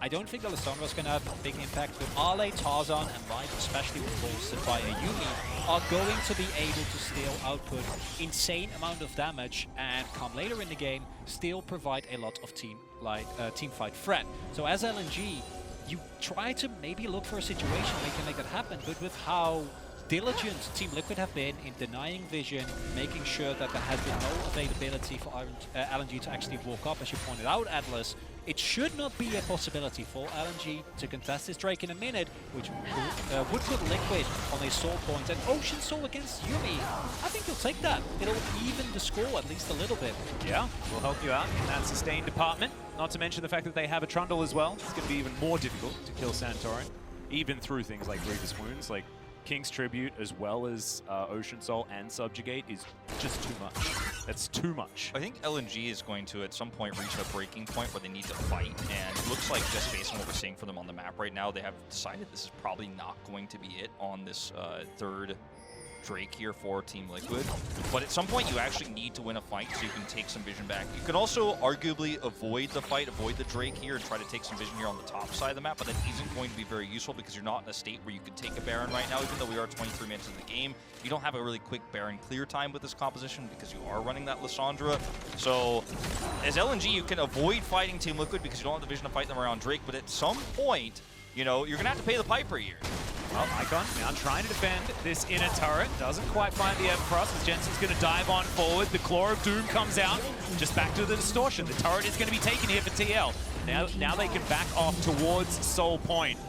I don't think the Lissandra's going to have a big impact, but Ale, Tarzan, and Light, especially with bolstered by a Yuumi, are going to be able to still output insane amount of damage and come later in the game, still provide a lot of team fight threat. So as LNG, you try to maybe look for a situation where you can make that happen, but with how diligent Team Liquid have been in denying vision, making sure that there has been no availability for LNG to actually walk up, as you pointed out, Atlas, it should not be a possibility for LNG to contest this Drake in a minute, which would put Liquid on a sore point. And Ocean Soul against Yuumi, I think he'll take that. It'll even the score at least a little bit. Yeah, we'll help you out in that sustain department. Not to mention the fact that they have a Trundle as well. It's going to be even more difficult to kill Santorin, even through things like Grievous Wounds, like King's Tribute, as well as Ocean Soul and Subjugate is just too much. That's too much. I think LNG is going to, at some point, reach a breaking point where they need to fight, and it looks like, just based on what we're seeing for them on the map right now, they have decided this is probably not going to be it on this third Drake here for Team Liquid. But at some point, you actually need to win a fight so you can take some vision back. You can also arguably avoid the fight, avoid the Drake here, and try to take some vision here on the top side of the map, but that isn't going to be very useful because you're not in a state where you can take a Baron right now, even though we are 23 minutes in the game. You don't have a really quick Baron clear time with this composition because you are running that Lissandra. So as LNG, you can avoid fighting Team Liquid because you don't have the vision to fight them around Drake, but at some point, you know, you're going to have to pay the piper here. Well, Icon now trying to defend this inner turret. Doesn't quite find the Everfrost as Jensen's going to dive on forward. The Claw of Doom comes out. Just back to the distortion. The turret is going to be taken here for TL. Now they can back off towards Soul Point.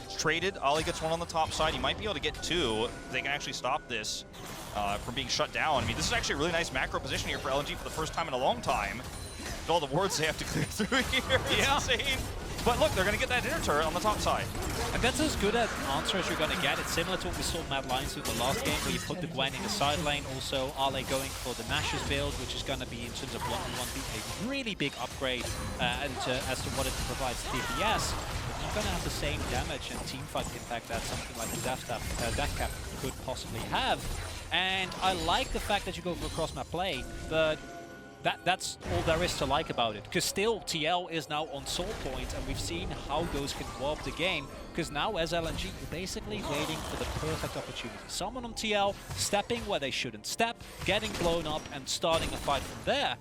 It's traded. Ollie gets one on the top side. You might be able to get two. They can actually stop this from being shut down. I mean, this is actually a really nice macro position here for LNG for the first time in a long time. With all the wards they have to clear through here. It's insane. But look, they're going to get that inner turret on the top side. And that's as good an answer as you're going to get. It's similar to what we saw Mad Lions do the last game, where you put the Gwen in the side lane. Also, Ale going for the Nash's build, which is going to be, in terms of 1v1, a really big upgrade as to what it provides DPS. But you're going to have the same damage and teamfight impact that something like the Death Cap could possibly have. And I like the fact that you go for a cross-map play, but that's all there is to like about it, because still TL is now on Soul Point, and we've seen how those can warp the game, because now as LNG, you're basically waiting for the perfect opportunity. Someone on TL stepping where they shouldn't step, getting blown up and starting a fight from there.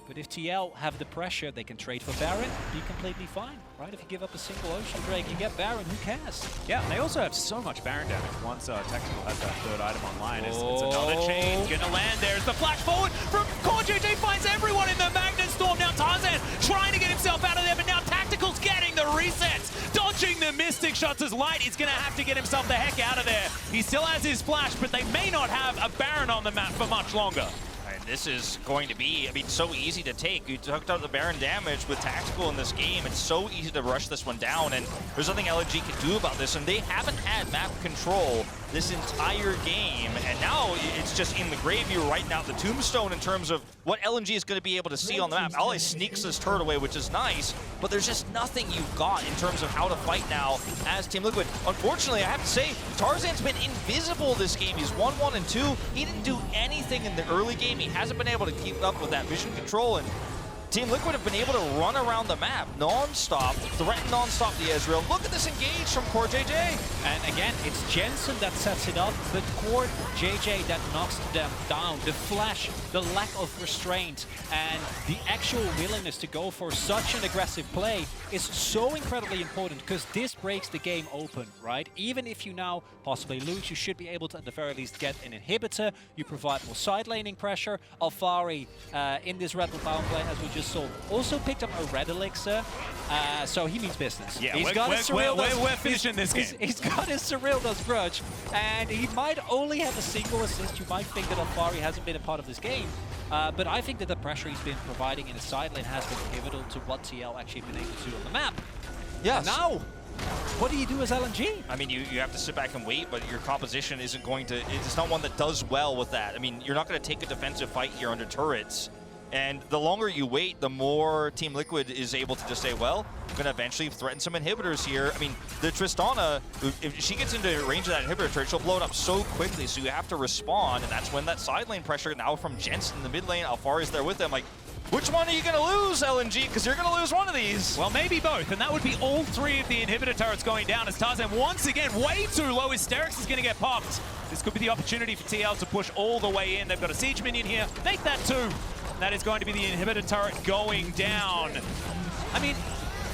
But if TL have the pressure, they can trade for Baron, be completely fine, right? If you give up a single Ocean Drake, you get Baron, who cares? Yeah, and they also have so much Baron damage once Tactical has that third item online. It's another chain gonna land there. It's the flash forward from CoreJJ, finds everyone in the Magnet Storm. Now Tarzan trying to get himself out of there, but now Tactical's getting the resets, dodging the Mystic shots as Light is gonna have to get himself the heck out of there. He still has his flash, but they may not have a Baron on the map for much longer. And this is going to be, I mean, so easy to take. You took out the Baron damage with Tactical in this game. It's so easy to rush this one down, and there's nothing LNG can do about this, and they haven't had map control this entire game, and now it's just in the grave. You're writing out the tombstone in terms of what LNG is going to be able to see on the map. Ale sneaks this turret away, which is nice, but there's just nothing you've got in terms of how to fight now as Team Liquid. Unfortunately, I have to say, Tarzan's been invisible this game. He's 1-1 and 2. He didn't do anything in the early game. He hasn't been able to keep up with that vision control, and Team Liquid have been able to run around the map non-stop, threaten non-stop the Ezreal. Look at this engage from CoreJJ. And again, it's Jensen that sets it up, but CoreJJ that knocks them down. The flash, the lack of restraint, and the actual willingness to go for such an aggressive play is so incredibly important, because this breaks the game open, right? Even if you now possibly lose, you should be able to at the very least get an inhibitor. You provide more side laning pressure. Alphari in this Red Bull Bound play, as we just saw, also picked up a red elixir, so he means business. Yeah, we're finishing this game. He's got his Surreal's grudge, and he might only have a single assist. You might think that Alphari hasn't been a part of this game, but I think that the pressure he's been providing in the side lane has been pivotal to what TL actually been able to do on the map. Yes. Now, what do you do as LNG? I mean, you have to sit back and wait, but your composition isn't going to, it's not one that does well with that. I mean, you're not going to take a defensive fight here under turrets. And the longer you wait, the more Team Liquid is able to just say, well, I'm going to eventually threaten some inhibitors here. I mean, the Tristana, if she gets into range of that inhibitor turret, she'll blow it up so quickly, so you have to respond, and that's when that side lane pressure now from Jensen in the mid lane, Alphari is there with them, like, Which one are you going to lose, LNG? Because you're going to lose one of these. Well, maybe both, and that would be all 3 of the inhibitor turrets going down as Tarzan once again way too low. Hysterics is going to get popped. This could be the opportunity for TL to push all the way in. They've got a siege minion here. Make that 2. That is going to be the inhibitor turret going down. I mean,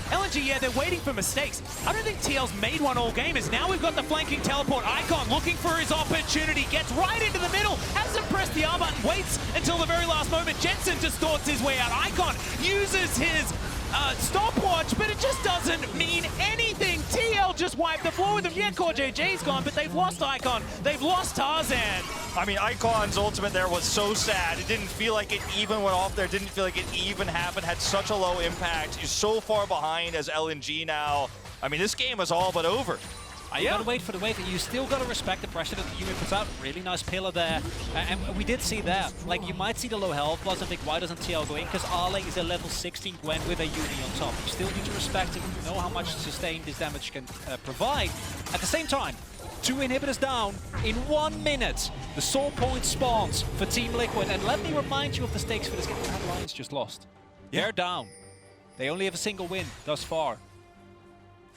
LNG, yeah, they're waiting for mistakes. I don't think TL's made one all game, as now we've got the flanking teleport icon looking for his opportunity. Gets right into the middle, hasn't pressed the R button, waits until the very last moment. Jensen distorts his way out. Icon uses his stopwatch, but it just doesn't mean anything. TL just wiped the floor with him. Yeah, CoreJJ's gone, but they've lost Icon. They've lost Tarzan. I mean, Icon's ultimate there was so sad. It didn't feel like it even went off there. Didn't feel like it even happened. Had such a low impact. He's so far behind as LNG now. I mean, this game is all but over. You gotta wait for the wave. You still gotta respect the pressure that Yuumi puts out. Really nice pillar there. And we did see that. Like, you might see the low health plus and think, why doesn't TL go in? Because Arle is a level 16 Gwen with a Yuumi on top. You still need to respect it. You know how much sustain this damage can provide. At the same time, 2 inhibitors down in 1 minute. The soul point spawns for Team Liquid. And let me remind you of the stakes for this game. Mad Lions just lost. They're down. They only have a single win thus far.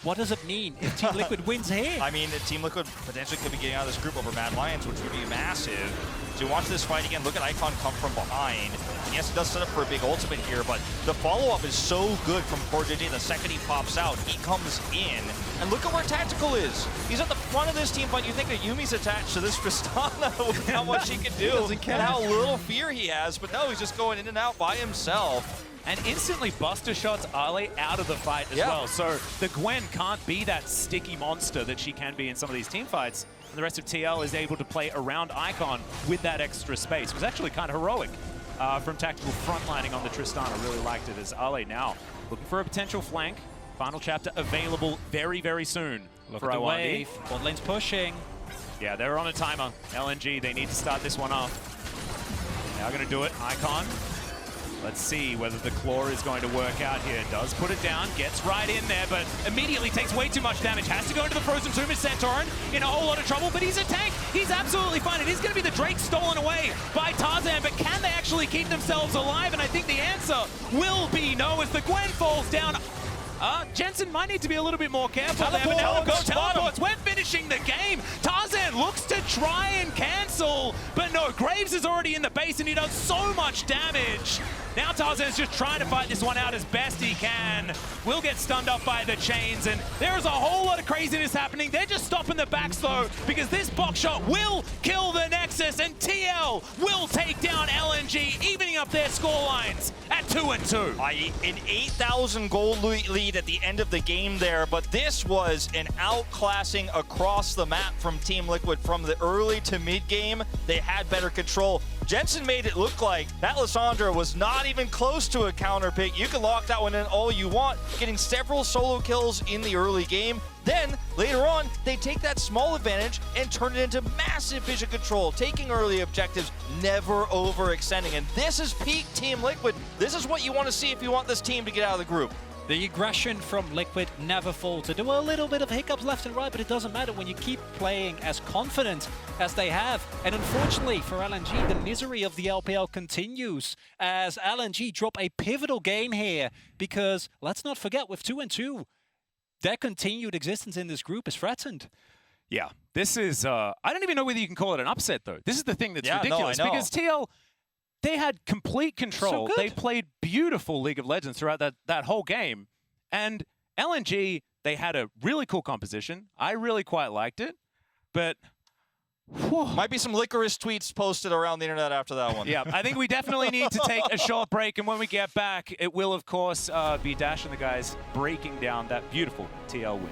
What does it mean if Team Liquid wins here? I mean, Team Liquid potentially could be getting out of this group over Mad Lions, which would be massive. So you watch this fight again, look at Icon come from behind. And yes, it does set up for a big ultimate here, but the follow-up is so good from CoreJJ. The second he pops out, he comes in. And look at where Tactical is. He's at the front of this team fight. You think that Yuumi's attached to this Tristana with how much he can do and how little fear he has, but no, he's just going in and out by himself. And instantly Buster shots Arle out of the fight as well. So the Gwen can't be that sticky monster that she can be in some of these team fights. And the rest of TL is able to play around Icon with that extra space. It was actually kind of heroic from Tactical frontlining on the Tristana. Really liked it as Arle now looking for a potential flank. Final chapter available very, very soon. Look for at the Iwandy. wave. Bot lane's pushing. Yeah, they're on a timer. LNG, they need to start this one off. Now going to do it. Icon. Let's see whether the claw is going to work out here. Does put it down, gets right in there, but immediately takes way too much damage. Has to go into the frozen tomb as Santorin in a whole lot of trouble, but he's a tank. He's absolutely fine. It is going to be the Drake stolen away by Tarzan, but can they actually keep themselves alive? And I think the answer will be no as the Gwen falls down. Jensen might need to be a little bit more careful there, but now go teleports. We're finishing the game. Tarzan looks to try and cancel, but no, Graves is already in the base and he does so much damage. Now Tarzan's just trying to fight this one out as best he can. Will get stunned up by the chains, and there's a whole lot of craziness happening. They're just stopping the backs though, because this box shot will kill the Nexus, and TL will take down LNG, evening up their scorelines at 2-2. An 8,000 gold lead at the end of the game there, but this was an outclassing across the map from Team Liquid. From the early to mid game, they had better control. Jensen made it look like that Lissandra was not even close to a counter pick. You can lock that one in all you want, getting several solo kills in the early game. Then, later on, they take that small advantage and turn it into massive vision control, taking early objectives, never overextending. And this is peak Team Liquid. This is what you want to see if you want this team to get out of the group. The aggression from Liquid never faltered. There were a little bit of hiccups left and right, but it doesn't matter when you keep playing as confident as they have. And unfortunately for LNG, the misery of the LPL continues as LNG drop a pivotal game here because, let's not forget, with 2-2, their continued existence in this group is threatened. Yeah, this is, I don't even know whether you can call it an upset, though. This is the thing that's ridiculous, no, I know. because TL, they had complete control. So they played beautiful League of Legends throughout that whole game. And LNG, they had a really cool composition. I really quite liked it, but... whew. Might be some licorice tweets posted around the internet after that one. Yeah, I think we definitely need to take a short break, and when we get back, it will, of course, be Dash and the guys breaking down that beautiful TL win.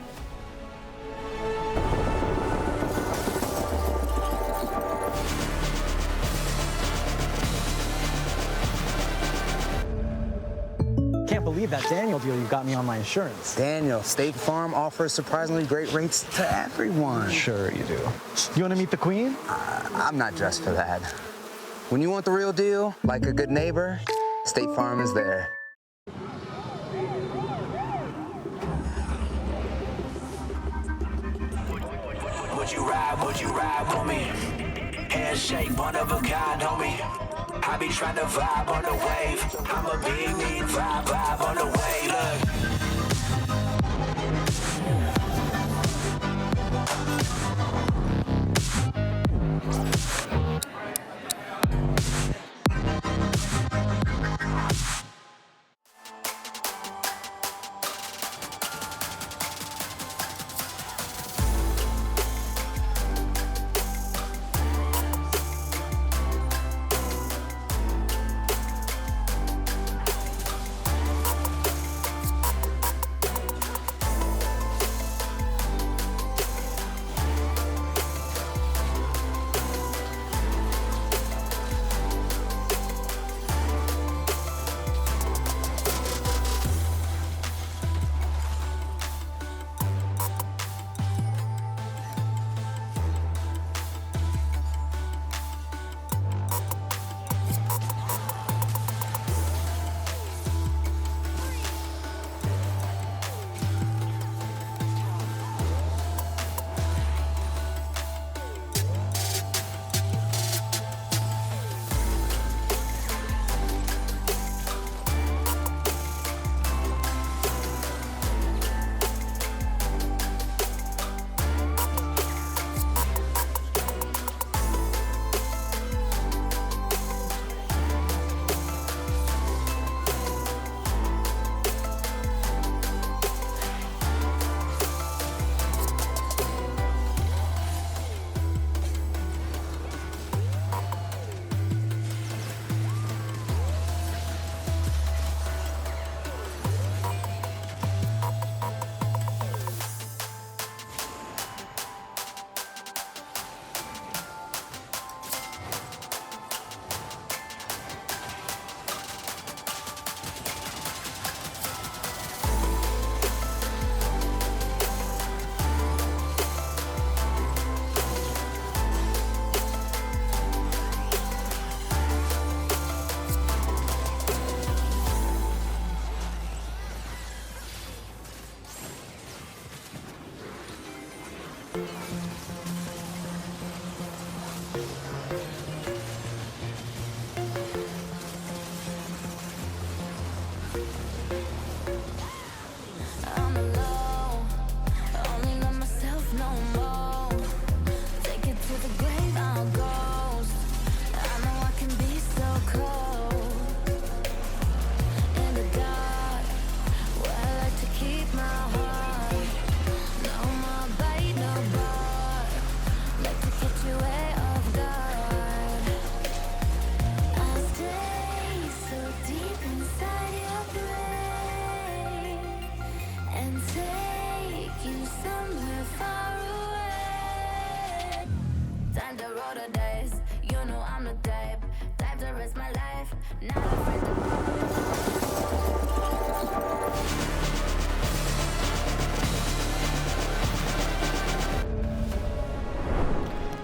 Can't believe that Daniel deal you got me on my insurance. Daniel, State Farm offers surprisingly great rates to everyone. Sure you do. You want to meet the queen? I'm not dressed for that. When you want the real deal, like a good neighbor, State Farm is there. Would you ride with me? Handshake, one of a kind, homie. I be trying to vibe on the wave. I'ma be me, vibe on the wave. Look.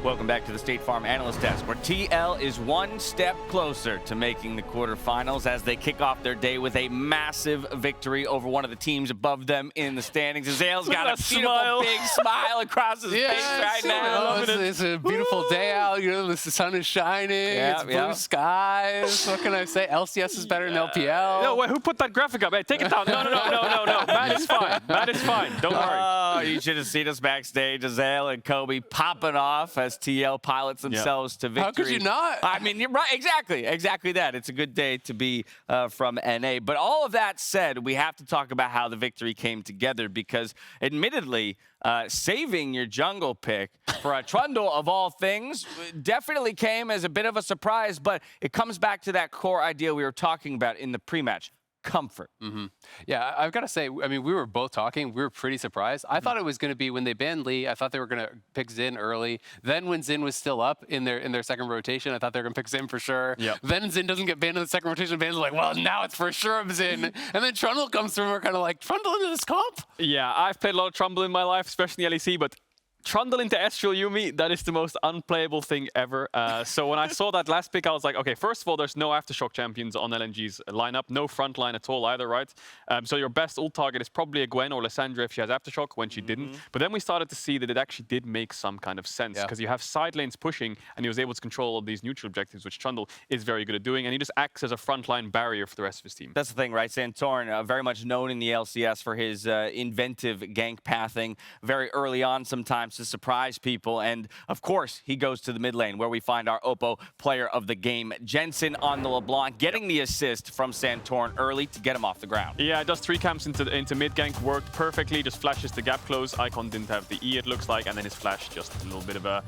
Welcome back to the State Farm Analyst Desk, where TL is one step closer to making the quarterfinals as they kick off their day with a massive victory over one of the teams above them in the standings. Ezreal's got a beautiful big smile across his face right now. It's a beautiful day out. You know, the sun is shining. It's blue skies. What can I say? LCS is better than LPL. No, wait, who put that graphic up? Hey, take it down. No. Matt is fine. Matt is fine. Don't worry. Oh, you should have seen us backstage. Ezreal and Kobe popping off as TL pilots themselves to victory. How could you not? I mean, you're right. Exactly that. It's a good day to be from NA. But all of that said, we have to talk about how the victory came together because, admittedly, saving your jungle pick for a Trundle of all things definitely came as a bit of a surprise, but it comes back to that core idea we were talking about in the pre-match. Comfort. Yeah, I've got to say, I mean, we were both talking. We were pretty surprised. I thought it was going to be when they banned Lee, I thought they were going to pick Xin early. Then when Xin was still up in their second rotation, I thought they were going to pick Xin for sure. Then Xin doesn't get banned in the second rotation. Bann's like, well, now it's for sure Xin. And then Trundle comes through and we're kind of like, Trundle into this comp? Yeah, I've played a lot of Trundle in my life, especially in the LEC, but Trundle into Ezreal Yuumi, that is the most unplayable thing ever. So when I saw that last pick, I was like, okay, first of all, there's no Aftershock champions on LNG's lineup. No front line at all either, right? So your best ult target is probably a Gwen or Lissandra if she has Aftershock, when she didn't. But then we started to see that it actually did make some kind of sense, because you have side lanes pushing, and he was able to control all these neutral objectives, which Trundle is very good at doing, and he just acts as a frontline barrier for the rest of his team. That's the thing, right? Santorin, very much known in the LCS for his inventive gank pathing very early on sometimes to surprise people. And of course, he goes to the mid lane where we find our Oppo player of the game, Jensen on the LeBlanc, getting the assist from Santorin early to get him off the ground. Yeah, does 3 camps into mid gank, worked perfectly, just flashes the gap close. Icon didn't have the E, it looks like, and then his flash just a little bit of a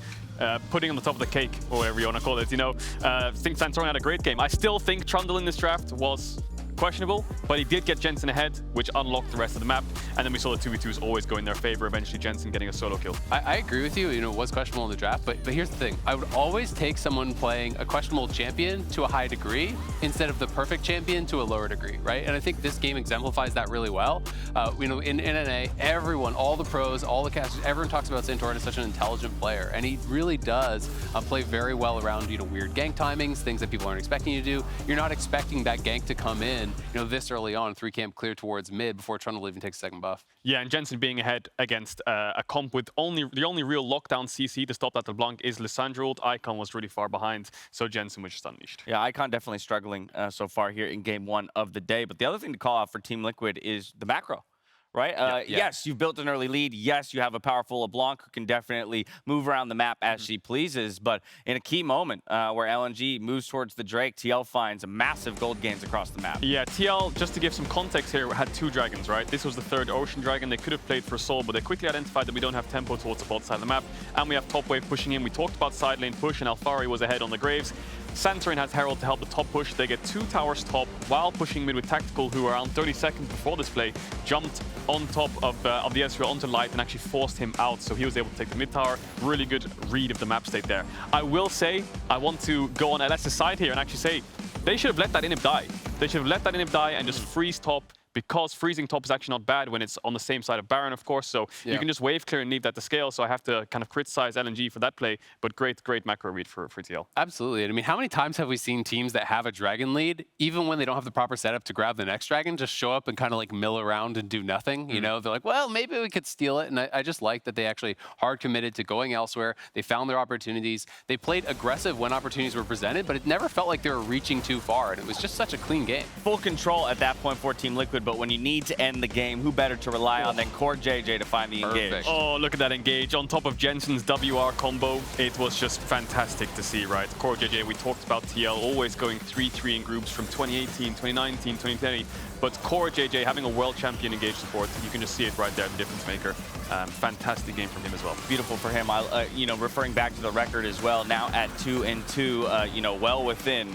putting on the top of the cake, or whatever you want to call it. You know, I think Santorin had a great game. I still think Trundle in this draft was questionable, but he did get Jensen ahead, which unlocked the rest of the map. And then we saw the 2v2s always go in their favor, eventually Jensen getting a solo kill. I agree with you, you know, it was questionable in the draft, but here's the thing. I would always take someone playing a questionable champion to a high degree instead of the perfect champion to a lower degree, right? And I think this game exemplifies that really well. You know, in NNA, everyone, all the pros, all the casters, everyone talks about Santorin as such an intelligent player, and he really does play very well around, you know, weird gank timings, things that people aren't expecting you to do. You're not expecting that gank to come in, you know, this early on, 3 camp clear towards mid before Trundle even takes a second buff. Yeah, and Jensen being ahead against a comp with the only real lockdown CC to stop that LeBlanc is Lissandra ult. Icon was really far behind, so Jensen was just unleashed. Yeah, Icon definitely struggling so far here in game 1 of the day. But the other thing to call out for Team Liquid is the macro. Right? Yes, you've built an early lead. Yes, you have a powerful LeBlanc who can definitely move around the map as she pleases. But in a key moment where LNG moves towards the Drake, TL finds massive gold gains across the map. Yeah, TL, just to give some context here, had 2 dragons, right? This was the 3rd Ocean Dragon. They could have played for Soul, but they quickly identified that we don't have tempo towards the bot side of the map. And we have top wave pushing in. We talked about side lane push, and Alphari was ahead on the Graves. Santorin has Herald to help the top push. They get 2 towers top while pushing mid with Tactical, who around 30 seconds before this play jumped on top of the Ezreal onto Light and actually forced him out. So he was able to take the mid tower. Really good read of the map state there. I will say, I want to go on LS's side here and actually say, they should have let that inhib die. They should have let that inhib die and just freeze top, because freezing top is actually not bad when it's on the same side of Baron, of course. So you can just wave clear and leave that to scale. So I have to kind of criticize LNG for that play, but great macro read for TL. Absolutely. I mean, how many times have we seen teams that have a dragon lead, even when they don't have the proper setup to grab the next dragon, just show up and kind of like mill around and do nothing? You know, they're like, well, maybe we could steal it. And I just like that they actually hard committed to going elsewhere. They found their opportunities. They played aggressive when opportunities were presented, but it never felt like they were reaching too far. And it was just such a clean game. Full control at that point for Team Liquid, but when you need to end the game, who better to rely on than CoreJJ to find the engage? Oh, look at that engage. On top of Jensen's WR combo, it was just fantastic to see, right? CoreJJ, we talked about TL always going 3-3 in groups from 2018, 2019, 2020. But CoreJJ having a world champion engage support, you can just see it right there, the difference maker. Fantastic game from him as well. Beautiful for him. You know, referring back to the record as well, now at 2-2, you know, well within,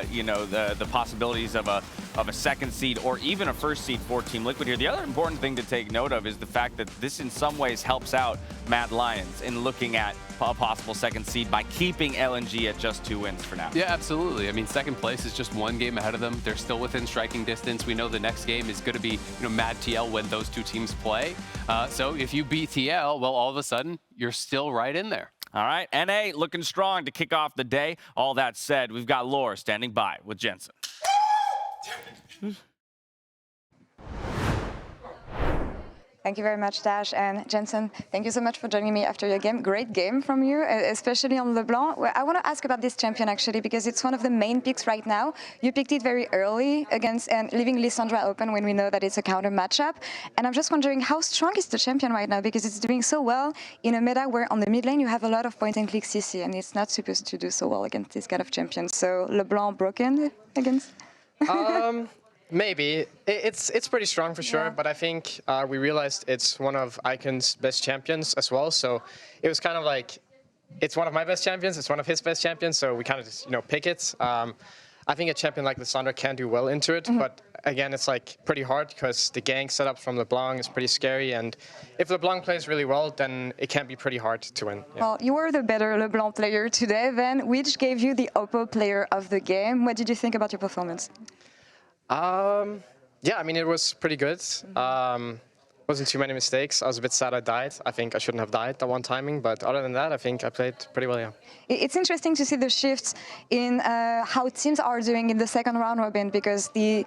you know, the possibilities of a second seed or even a first seed for Team Liquid here. The other important thing to take note of is the fact that this in some ways helps out Mad Lions in looking at a possible second seed by keeping LNG at just 2 wins for now. Yeah, absolutely. I mean, second place is just 1 game ahead of them. They're still within striking distance. We know the next game is going to be, you know, Mad TL when those 2 teams play. So if you beat TL, well, all of a sudden, you're still right in there. All right, NA looking strong to kick off the day. All that said, we've got Lore standing by with Jensen. Thank you very much, Dash. And Jensen, thank you so much for joining me after your game. Great game from you, especially on LeBlanc. I want to ask about this champion, actually, because it's one of the main picks right now. You picked it very early against and leaving Lissandra open when we know that it's a counter matchup. And I'm just wondering, how strong is the champion right now? Because it's doing so well in a meta where on the mid lane you have a lot of point-and-click CC, and it's not supposed to do so well against this kind of champion. So LeBlanc broken against? Maybe. It's pretty strong for sure, but I think we realized it's one of Icon's best champions as well. So it was kind of like, it's one of my best champions, it's one of his best champions, so we kind of just, you know, pick it. I think a champion like Lissandra can do well into it, but again, it's like pretty hard because the gank setup from LeBlanc is pretty scary, and if LeBlanc plays really well, then it can be pretty hard to win. Yeah. Well, you were the better LeBlanc player today, then, which gave you the Oppo player of the game. What did you think about your performance? Yeah, I mean, it was pretty good. Wasn't too many mistakes. I was a bit sad I died. I think I shouldn't have died that one timing, but other than that, I think I played pretty well, yeah. It's interesting to see the shifts in how teams are doing in the second round robin, because the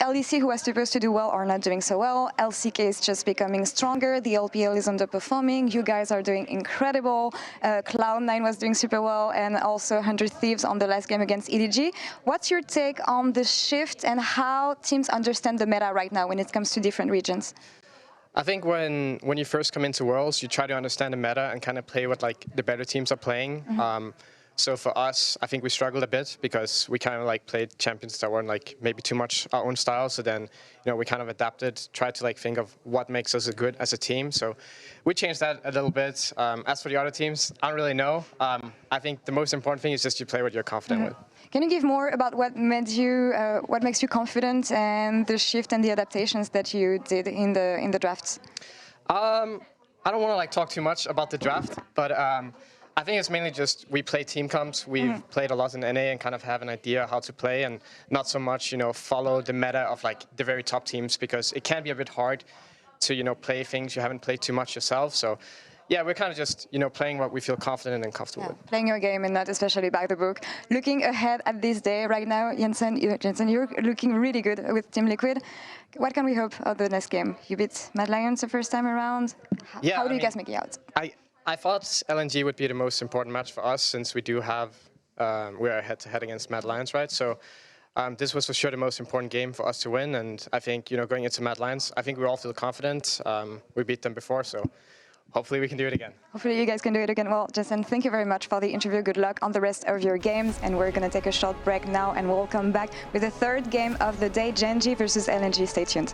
LEC, who was supposed to do well, are not doing so well. LCK is just becoming stronger. The LPL is underperforming. You guys are doing incredible. Cloud9 was doing super well, and also 100 Thieves on the last game against EDG. What's your take on the shift and how teams understand the meta right now when it comes to different regions? I think when you first come into Worlds, you try to understand the meta and kind of play what like the better teams are playing. So for us, I think we struggled a bit because we kind of like played champions that weren't like maybe too much our own style. So then, we kind of adapted, tried to like think of what makes us good as a team. So we changed that a little bit. As for the other teams, I don't really know. I think the most important thing is just you play what you're confident with. Can you give more about what makes you confident and the shift and the adaptations that you did in the drafts? I don't want to like talk too much about the draft, but I think it's mainly just we play team comps. We've played a lot in NA and kind of have an idea how to play, and not so much follow the meta of like the very top teams, because it can be a bit hard to play things you haven't played too much yourself. So yeah, we're kind of just playing what we feel confident and comfortable with. Playing your game and not especially by the book. Looking ahead at this day right now, Jensen, you're looking really good with Team Liquid. What can we hope of the next game? You beat Mad Lions the first time around. How do you guys make it out? I thought LNG would be the most important match for us, since we do have, we're head-to-head against Mad Lions, right? So this was for sure the most important game for us to win, and I think, going into Mad Lions, I think we all feel confident. We beat them before, so hopefully we can do it again. Hopefully you guys can do it again. Well, Jensen, thank you very much for the interview. Good luck on the rest of your games, and we're going to take a short break now, and we'll come back with the third game of the day, Gen.G versus LNG. Stay tuned.